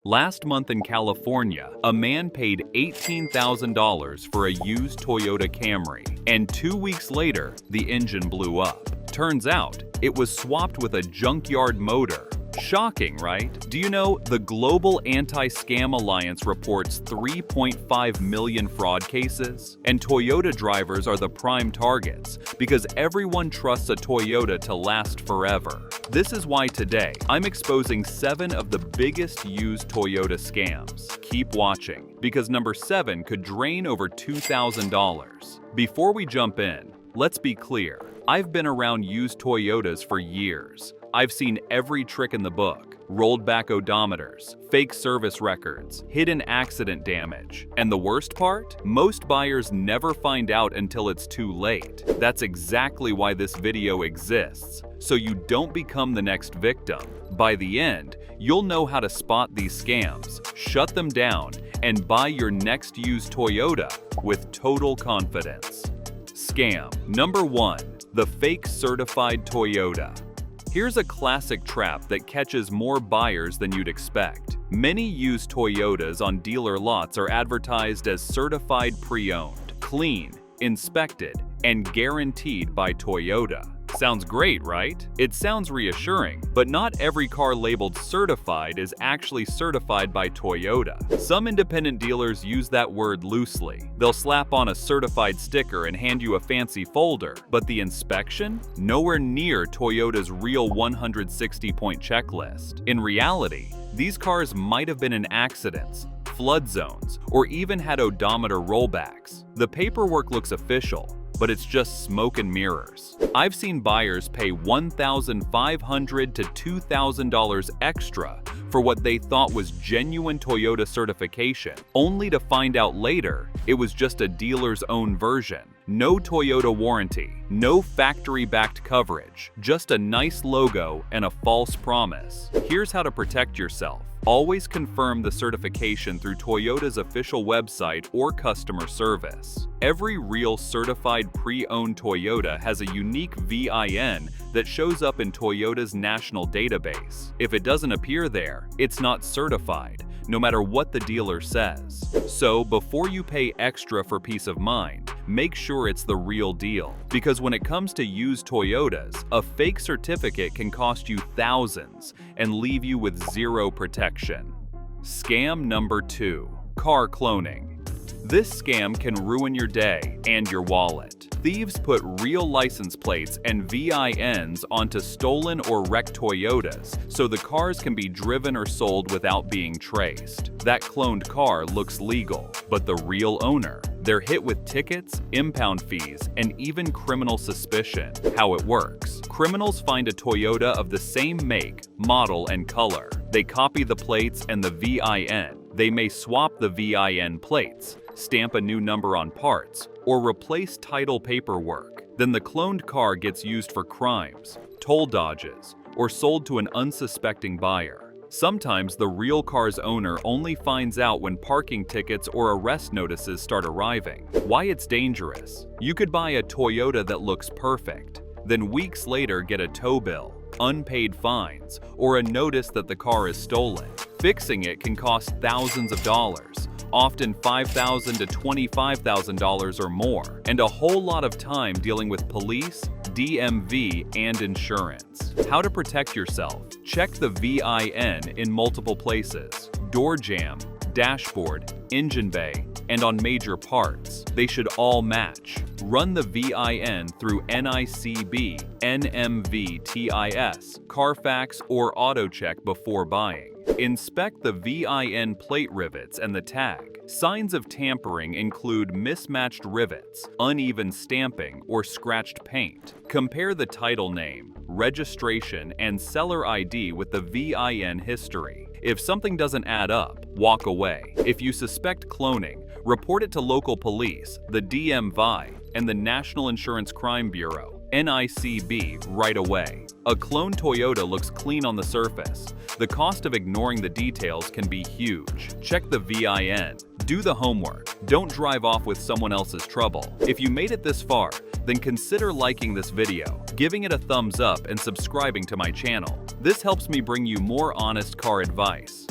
Last month in California, a man paid $18,000 for a used Toyota Camry, and 2 weeks later, the engine blew up. Turns out, it was swapped with a junkyard motor. Shocking, right? Do you know the Global Anti-Scam Alliance reports 3.5 million fraud cases? And Toyota drivers are the prime targets because everyone trusts a Toyota to last forever. This is why today, I'm exposing 7 of the biggest used Toyota scams. Keep watching, because number 7 could drain over $2,000. Before we jump in, let's be clear. I've been around used Toyotas for years. I've seen every trick in the book: rolled back odometers, fake service records, hidden accident damage. And the worst part? Most buyers never find out until it's too late. That's exactly why this video exists, so you don't become the next victim. By the end, you'll know how to spot these scams, shut them down, and buy your next used Toyota with total confidence. Scam number 1. The fake certified Toyota. Here's a classic trap that catches more buyers than you'd expect. Many used Toyotas on dealer lots are advertised as certified pre-owned, clean, inspected, and guaranteed by Toyota. Sounds great, right? It sounds reassuring, but not every car labeled certified is actually certified by Toyota. Some independent dealers use that word loosely. They'll slap on a certified sticker and hand you a fancy folder, but the inspection? Nowhere near Toyota's real 160-point checklist. In reality, these cars might have been in accidents, flood zones, or even had odometer rollbacks. The paperwork looks official, but it's just smoke and mirrors. I've seen buyers pay $1,500 to $2,000 extra for what they thought was genuine Toyota certification, only to find out later it was just a dealer's own version. No Toyota warranty, no factory-backed coverage, just a nice logo and a false promise. Here's how to protect yourself. Always confirm the certification through Toyota's official website or customer service. Every real certified pre-owned Toyota has a unique VIN that shows up in Toyota's national database. If it doesn't appear there, it's not certified, no matter what the dealer says. So before you pay extra for peace of mind, make sure it's the real deal. Because when it comes to used Toyotas, a fake certificate can cost you thousands and leave you with zero protection. Scam number 2. Car cloning. This scam can ruin your day and your wallet. Thieves put real license plates and VINs onto stolen or wrecked Toyotas, so the cars can be driven or sold without being traced. That cloned car looks legal, but the real owner? They're hit with tickets, impound fees, and even criminal suspicion. How it works: criminals find a Toyota of the same make, model, and color. They copy the plates and the VIN. They may swap the VIN plates, stamp a new number on parts, or replace title paperwork. Then the cloned car gets used for crimes, toll dodges, or sold to an unsuspecting buyer. Sometimes the real car's owner only finds out when parking tickets or arrest notices start arriving. Why it's dangerous: you could buy a Toyota that looks perfect, then weeks later get a tow bill, unpaid fines, or a notice that the car is stolen. Fixing it can cost thousands of dollars, often $5,000 to $25,000 or more, and a whole lot of time dealing with police, DMV, and insurance. How to protect yourself: check the VIN in multiple places: door jamb, dashboard, engine bay, and on major parts. They should all match. Run the VIN through NICB, NMVTIS, Carfax, or AutoCheck before buying. Inspect the VIN plate rivets and the tag. Signs of tampering include mismatched rivets, uneven stamping, or scratched paint. Compare the title name, registration, and seller ID with the VIN history. If something doesn't add up, walk away. If you suspect cloning, report it to local police, the DMV, and the National Insurance Crime Bureau, NICB, right away. A cloned Toyota looks clean on the surface. The cost of ignoring the details can be huge. Check the VIN. Do the homework. Don't drive off with someone else's trouble. If you made it this far, then consider liking this video, giving it a thumbs up, and subscribing to my channel. This helps me bring you more honest car advice.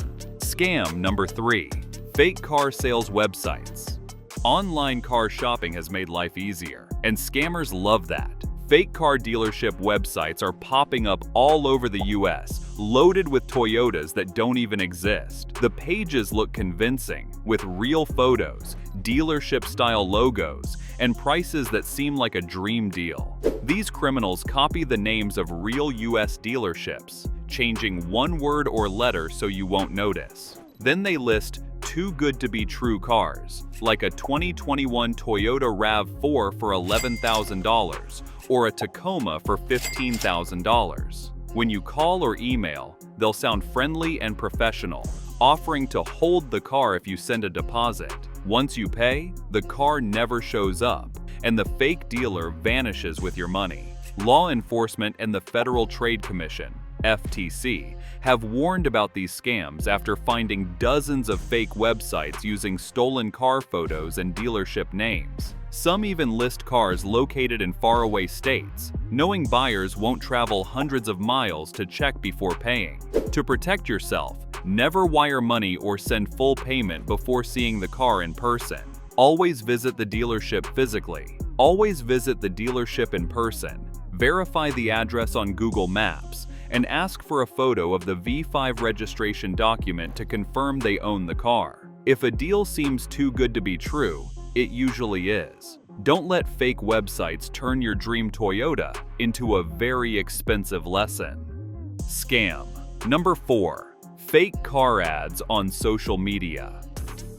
Scam number 3. Fake car sales websites. Online car shopping has made life easier, and scammers love that. Fake car dealership websites are popping up all over the US, loaded with Toyotas that don't even exist. The pages look convincing, with real photos, dealership-style logos, and prices that seem like a dream deal. These criminals copy the names of real US dealerships, changing one word or letter so you won't notice. Then they list too good to be true cars, like a 2021 Toyota RAV4 for $11,000 or a Tacoma for $15,000. When you call or email, they'll sound friendly and professional, offering to hold the car if you send a deposit. Once you pay, the car never shows up, and the fake dealer vanishes with your money. Law enforcement and the Federal Trade Commission, FTC, have warned about these scams after finding dozens of fake websites using stolen car photos and dealership names. Some even list cars located in faraway states, knowing buyers won't travel hundreds of miles to check before paying. To protect yourself, never wire money or send full payment before seeing the car in person. Always visit the dealership physically. Always visit the dealership in person. Verify the address on Google Maps, and ask for a photo of the V5 registration document to confirm they own the car. If a deal seems too good to be true, it usually is. Don't let fake websites turn your dream Toyota into a very expensive lesson. Scam number 4. Fake car ads on social media.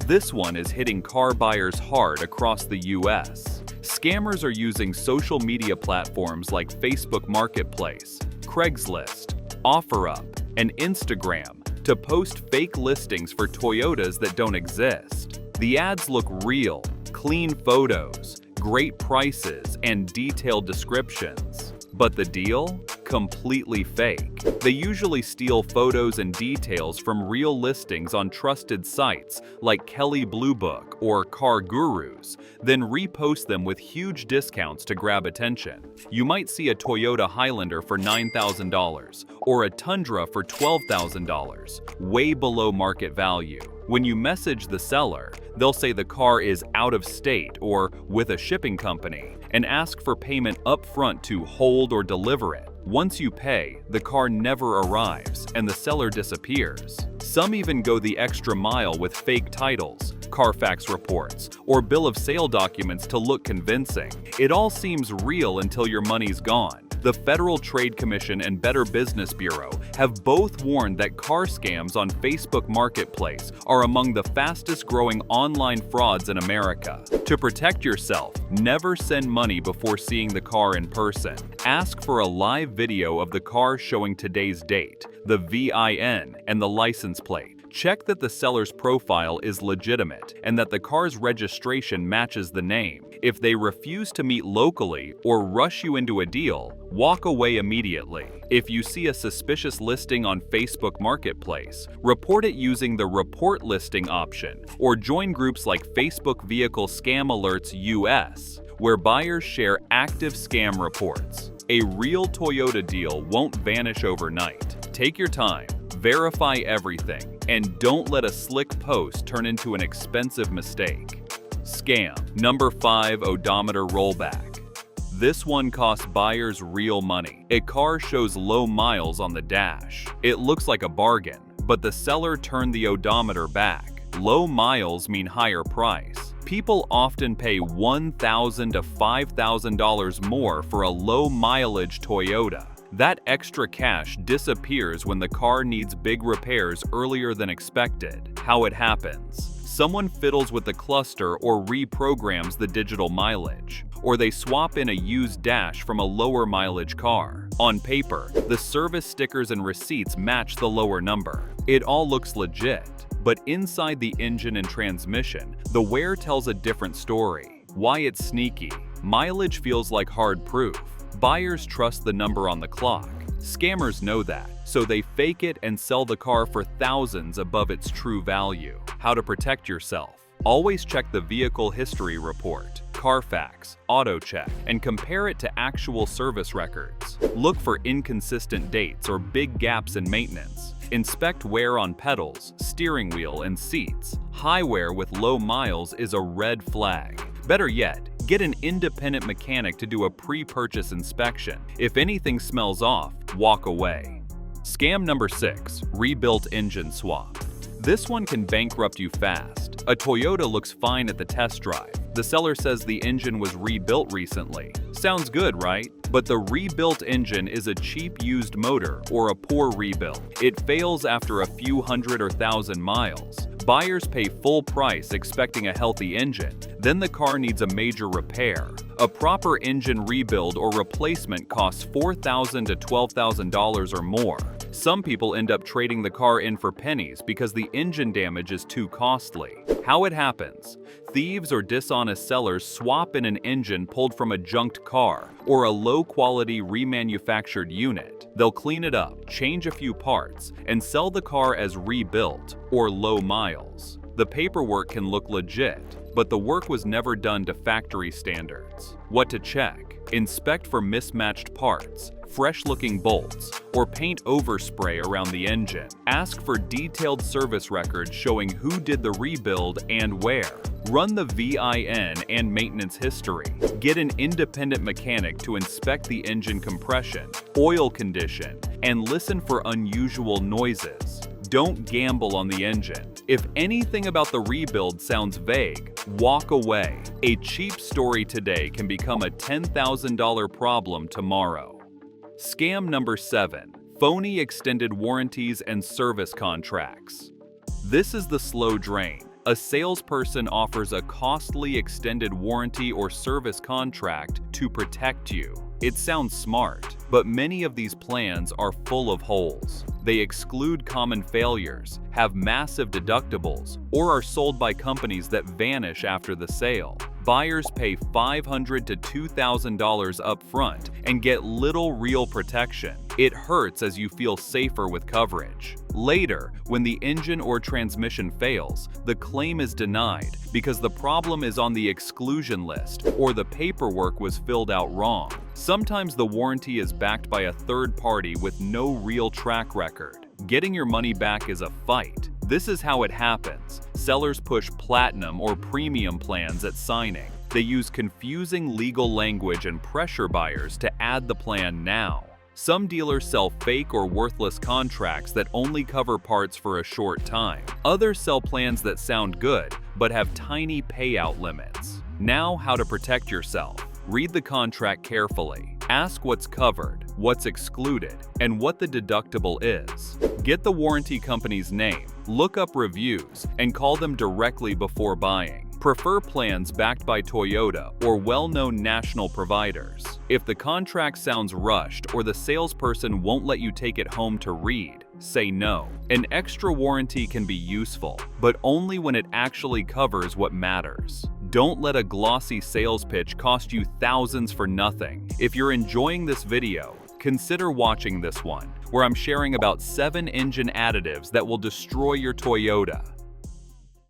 This one is hitting car buyers hard across the US. Scammers are using social media platforms like Facebook Marketplace, Craigslist, OfferUp, and Instagram to post fake listings for Toyotas that don't exist. The ads look real, clean photos, great prices, and detailed descriptions. But the deal? Completely fake. They usually steal photos and details from real listings on trusted sites like Kelley Blue Book or Car Gurus, then repost them with huge discounts to grab attention. You might see a Toyota Highlander for $9,000 or a Tundra for $12,000, way below market value. When you message the seller, they'll say the car is out of state or with a shipping company, and ask for payment up front to hold or deliver it. Once you pay, the car never arrives and the seller disappears. Some even go the extra mile with fake titles, Carfax reports, or bill of sale documents to look convincing. It all seems real until your money's gone. The Federal Trade Commission and Better Business Bureau have both warned that car scams on Facebook Marketplace are among the fastest growing online frauds in America. To protect yourself, never send money before seeing the car in person. Ask for a live video of the car showing today's date, the VIN, and the license plate. Check that the seller's profile is legitimate and that the car's registration matches the name. If they refuse to meet locally or rush you into a deal, walk away immediately. If you see a suspicious listing on Facebook Marketplace, report it using the Report Listing option or join groups like Facebook Vehicle Scam Alerts US, where buyers share active scam reports. A real Toyota deal won't vanish overnight. Take your time, verify everything, and don't let a slick post turn into an expensive mistake. Scam number 5. Odometer rollback. This one costs buyers real money. A car shows low miles on the dash. It looks like a bargain, but the seller turned the odometer back. Low miles mean higher price. People often pay $1,000 to $5,000 more for a low mileage Toyota. That extra cash disappears when the car needs big repairs earlier than expected. How it happens? Someone fiddles with the cluster or reprograms the digital mileage, or they swap in a used dash from a lower mileage car. On paper, the service stickers and receipts match the lower number. It all looks legit, but inside the engine and transmission, the wear tells a different story. Why it's sneaky? Mileage feels like hard proof. Buyers trust the number on the clock. Scammers know that, so they fake it and sell the car for thousands above its true value. How to protect yourself? Always check the vehicle history report, Carfax, AutoCheck, and compare it to actual service records. Look for inconsistent dates or big gaps in maintenance. Inspect wear on pedals, steering wheel, and seats. High wear with low miles is a red flag. Better yet, get an independent mechanic to do a pre-purchase inspection. If anything smells off, walk away. Scam number 6. Rebuilt engine swap. This one can bankrupt you fast. A Toyota looks fine at the test drive. The seller says the engine was rebuilt recently. Sounds good, right? But the rebuilt engine is a cheap used motor or a poor rebuild. It fails after a few hundred or thousand miles. Buyers pay full price expecting a healthy engine. Then the car needs a major repair. A proper engine rebuild or replacement costs $4,000 to $12,000 or more. Some people end up trading the car in for pennies because the engine damage is too costly. How it happens: thieves or dishonest sellers swap in an engine pulled from a junked car or a low-quality remanufactured unit. They'll clean it up, change a few parts, and sell the car as rebuilt or low miles. The paperwork can look legit, but the work was never done to factory standards. What to check: inspect for mismatched parts, fresh-looking bolts, or paint overspray around the engine. Ask for detailed service records showing who did the rebuild and where. Run the VIN and maintenance history. Get an independent mechanic to inspect the engine compression, oil condition, and listen for unusual noises. Don't gamble on the engine. If anything about the rebuild sounds vague, walk away. A cheap story today can become a $10,000 problem tomorrow. Scam number 7. Phony extended warranties and service contracts. This is the slow drain. A salesperson offers a costly extended warranty or service contract to protect you. It sounds smart, but many of these plans are full of holes. They exclude common failures, have massive deductibles, or are sold by companies that vanish after the sale. Buyers pay $500 to $2,000 up front and get little real protection. It hurts as you feel safer with coverage. Later, when the engine or transmission fails, the claim is denied because the problem is on the exclusion list or the paperwork was filled out wrong. Sometimes the warranty is backed by a third party with no real track record. Getting your money back is a fight. This is how it happens. Sellers push platinum or premium plans at signing. They use confusing legal language and pressure buyers to add the plan now. Some dealers sell fake or worthless contracts that only cover parts for a short time. Others sell plans that sound good, but have tiny payout limits. Now, how to protect yourself. Read the contract carefully. Ask what's covered, what's excluded, and what the deductible is. Get the warranty company's name, look up reviews, and call them directly before buying. Prefer plans backed by Toyota or well-known national providers. If the contract sounds rushed or the salesperson won't let you take it home to read, say no. An extra warranty can be useful, but only when it actually covers what matters. Don't let a glossy sales pitch cost you thousands for nothing. If you're enjoying this video, consider watching this one, where I'm sharing about 7 engine additives that will destroy your Toyota.